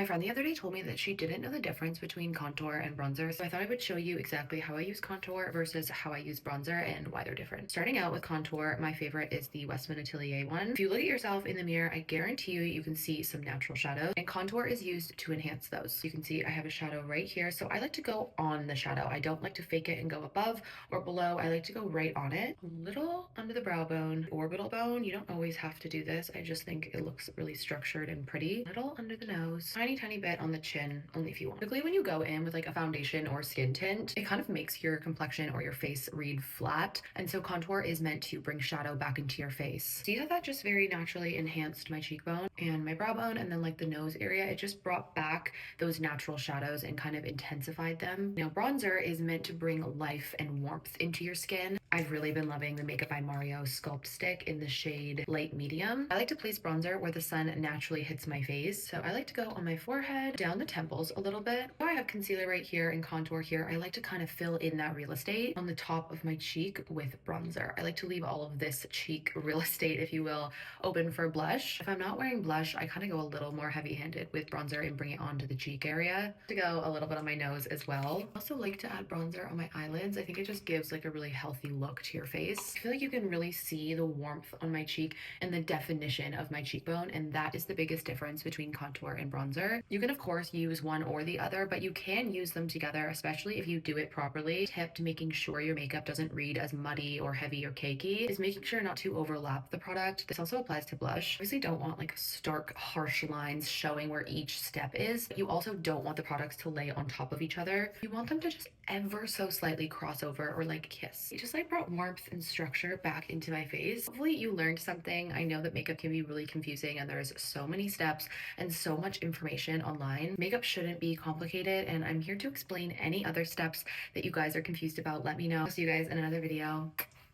friend the other day told me that she didn't know the difference between contour and bronzer, so I thought I would show you exactly how I use contour versus how I use bronzer and why they're different. Starting out with contour, my favorite is the Westman Atelier one. If you look at yourself in the mirror, I guarantee you can see some natural shadows, and contour is used to enhance those. You can see I have a shadow right here, so I like to go on the shadow. I don't like to fake it and go above or below. I like to go right on it, a little under the brow bone, orbital bone. You don't always have to do this. I just think it looks really structured and pretty. A little under the nose, tiny bit on the chin, only if you want. Typically when you go in with like a foundation or skin tint, it kind of makes your complexion or your face read flat, and so contour is meant to bring shadow back into your face. See how that just very naturally enhanced my cheekbone and my brow bone, and then like the nose area, it just brought back those natural shadows and kind of intensified them. Now bronzer is meant to bring life and warmth into your skin. I've really been loving the Makeup by Mario Sculpt Stick in the shade light medium. I like to place bronzer where the sun naturally hits my face, so I like to go on my forehead, down the temples a little bit. I have concealer right here and contour here. I like to kind of fill in that real estate on the top of my cheek with bronzer. I like to leave all of this cheek real estate, if you will, open for blush. If I'm not wearing blush, I kind of go a little more heavy-handed with bronzer and bring it onto the cheek area. To go a little bit on my nose as well. I also like to add bronzer on my eyelids. I think it just gives like a really healthy look to your face. I feel like you can really see the warmth on my cheek and the definition of my cheekbone, and that is the biggest difference between contour and bronzer. You can of course use one or the other, but you can use them together, especially if you do it properly. Tip to making sure your makeup doesn't read as muddy or heavy or cakey is making sure not to overlap the product. This also applies to blush. Obviously don't want like stark harsh lines showing where each step is. You also don't want the products to lay on top of each other. You want them to just ever so slightly cross over or like kiss. It just like brought warmth and structure back into my face. Hopefully you learned something. I know that makeup can be really confusing and there's so many steps and so much information online. Makeup shouldn't be complicated, and I'm here to explain any other steps that you guys are confused about. Let me know. I'll see you guys in another video.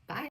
Bye.